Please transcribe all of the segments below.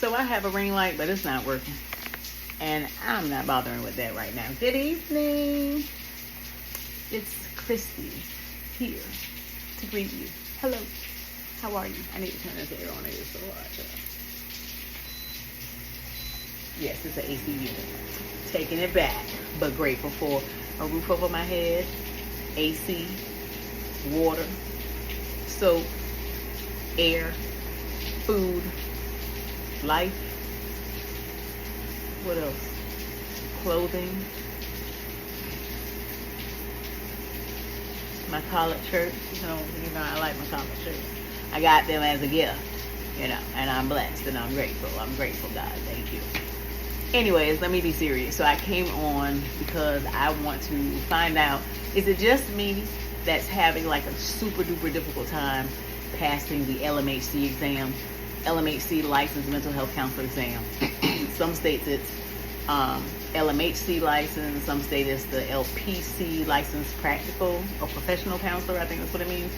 So I have a ring light, but it's not working. And I'm not bothering with that right now. Good evening. It's Christy here to greet you. Hello. How are you? I need to turn this air on. It is so hot. Yes, it's an AC unit. Taking it back, but grateful for a roof over my head, AC, water, soap, air, food, life. What else? Clothing. My collared shirts. You know, I like my collared shirts. I got them as a gift, and I'm blessed and I'm grateful. I'm grateful, God. Thank you. Anyways, let me be serious. So I came on because I want to find out, is it just me that's having like a super duper difficult time passing the LMHC exam? LMHC, Licensed Mental Health Counselor exam. Some states it's LMHC license, some states it's the LPC, Licensed Practical or Professional Counselor, I think that's what it means.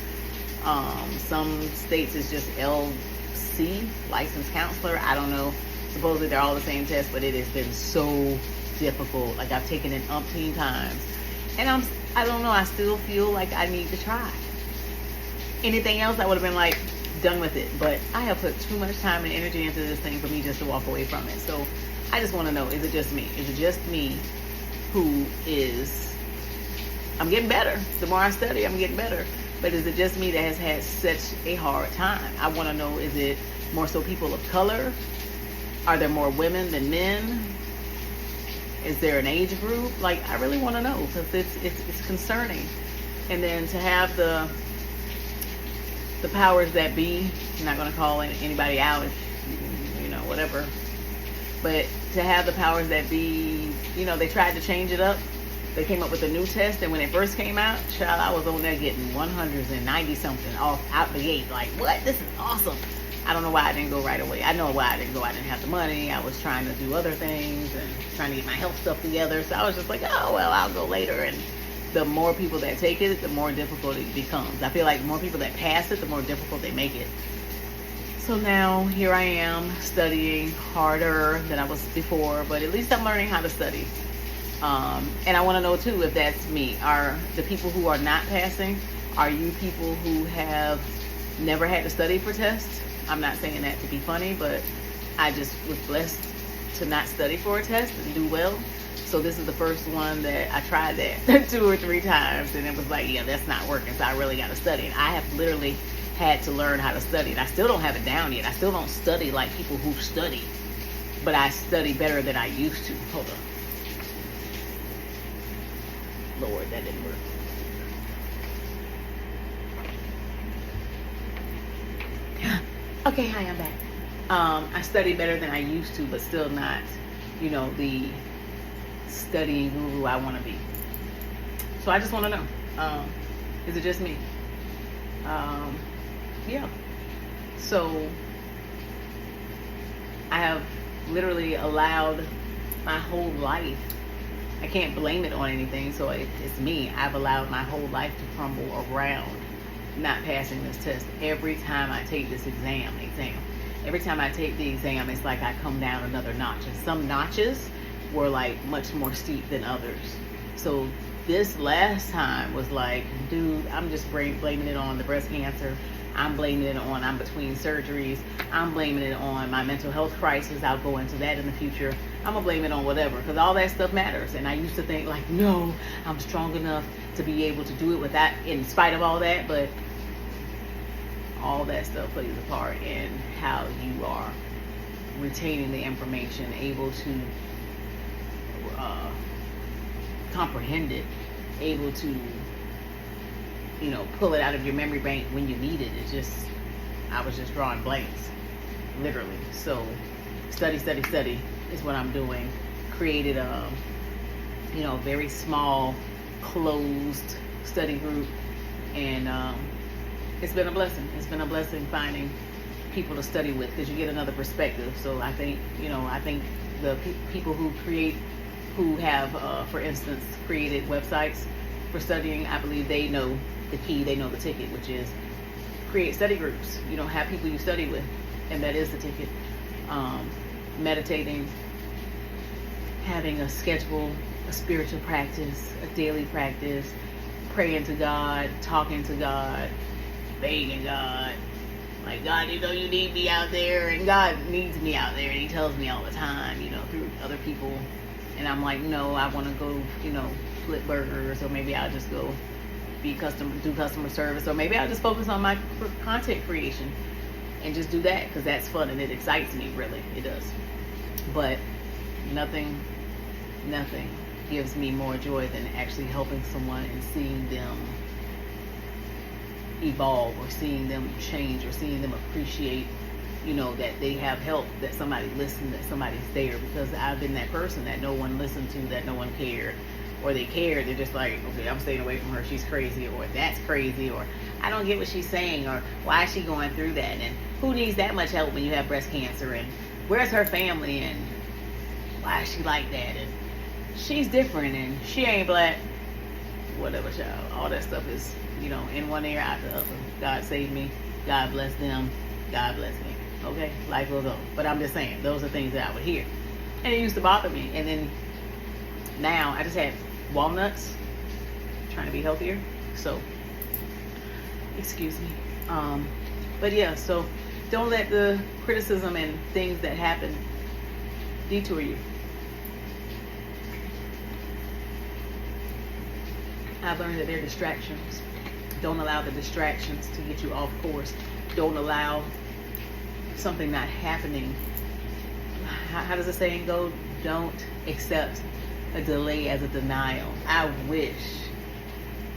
Some states it's just LC, Licensed Counselor. I don't know. Supposedly they're all the same test, but it has been so difficult. Like I've taken it umpteen times, and I don't know. I still feel like I need to try. Anything else, I would have been like done with it. But I have put too much time and energy into this thing for me just to walk away from it. So I just want to know: is it just me? Is it just me who is? I'm getting better. The more I study, I'm getting better. But is it just me that has had such a hard time? I want to know: is it more so people of color? Are there more women than men? Is there an age group? Like, I really want to know, because it's concerning. And then to have the powers that be, I'm not going to call anybody out, whatever. But to have the powers that be, they tried to change it up. They came up with a new test, and when it first came out, child, I was on there getting 190 something off out the gate. Like, what? This is awesome. I don't know why I didn't go right away. I know why I didn't go. I didn't have the money. I was trying to do other things and trying to get my health stuff together. So I was just like, oh, well, I'll go later. And the more people that take it, the more difficult it becomes. I feel like the more people that pass it, the more difficult they make it. So now here I am studying harder than I was before, but at least I'm learning how to study. And I want to know too, if that's me. Are the people who are not passing, are you people who have never had to study for tests? I'm not saying that to be funny, but I just was blessed to not study for a test and do well. So this is the first one that I tried that 2 or 3 times, and it was like, yeah, that's not working. So I really got to study. And I have literally had to learn how to study. And I still don't have it down yet. I still don't study like people who study, but I study better than I used to. Hold on. Lord, that didn't work. Okay, hi, I'm back. I study better than I used to, but still not, the studying guru I want to be. So I just want to know, is it just me? Yeah. So I have literally allowed my whole life, I can't blame it on anything, so it's me. I've allowed my whole life to crumble around not passing this test. Every time I take this exam, every time I take the exam, it's like I come down another notch. And some notches were like much more steep than others. So this last time was like, dude, I'm just blaming it on the breast cancer. I'm blaming it on I'm between surgeries. I'm blaming it on my mental health crisis. I'll go into that in the future. I'm gonna blame it on whatever, because all that stuff matters. And I used to think like, no, I'm strong enough to be able to do it without, in spite of all that. But all that stuff plays a part in how you are retaining the information, able to comprehend it, able to pull it out of your memory bank when you need it. I was just drawing blanks, literally. So study is what I'm doing. Created a very small closed study group, and it's been a blessing. It's been a blessing finding people to study with, because you get another perspective. So I think the people who have for instance created websites for studying, I believe they know the key, they know the ticket, which is create study groups. Have people you study with, and that is the ticket. meditating, having a schedule, a spiritual practice, a daily practice, praying to God, talking to God, begging God. Like, God, you know you need me out there, and God needs me out there, and he tells me all the time, you know, through other people. And I'm like, no, I want to go, you know, flip burgers, or maybe I'll just go do customer service, or maybe I'll just focus on my content creation and just do that, because that's fun and it excites me, really, it does. But nothing gives me more joy than actually helping someone and seeing them evolve, or seeing them change, or seeing them appreciate, you know, that they have help, that somebody listened, that somebody's there. Because I've been that person that no one listened to, that no one cared, or they cared, they're just like, okay, I'm staying away from her, she's crazy, or that's crazy, or I don't get what she's saying, or why is she going through that, and who needs that much help when you have breast cancer, and where's her family, and why is she like that, and she's different, and she ain't black, whatever, child. All that stuff is, you know, in one ear out the other. God save me, God bless them, God bless me. Okay, life will go. But I'm just saying, those are things that I would hear, and it used to bother me. And then now I just had walnuts, trying to be healthier, so excuse me. But yeah, so don't let the criticism and things that happen detour you. I've learned that they're distractions. Don't allow the distractions to get you off course. Don't allow something not happening. How does the saying go? Don't accept a delay as a denial. I wish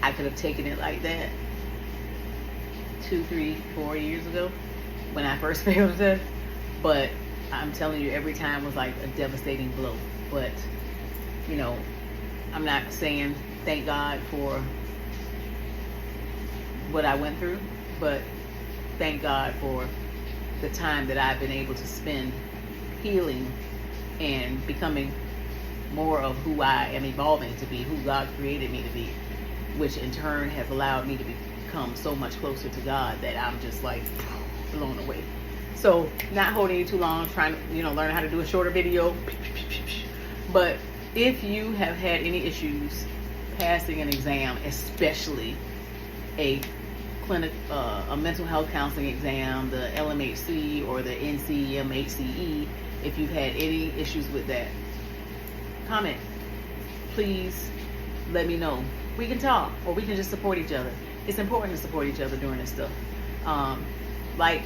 I could have taken it like that 2, 3, 4 years ago when I first failed a test. But I'm telling you, every time was like a devastating blow. But, you know, I'm not saying thank God for what I went through, but thank God for the time that I've been able to spend healing and becoming more of who I am evolving to be, who God created me to be, which in turn has allowed me to become so much closer to God that I'm just like blown away. So not holding you too long, trying to, you know, learn how to do a shorter video. But if you have had any issues passing an exam, especially a mental health counseling exam, the LMHC or the NCMHCE, if you've had any issues with that, comment. Please let me know. We can talk, or we can just support each other. It's important to support each other during this stuff. Like,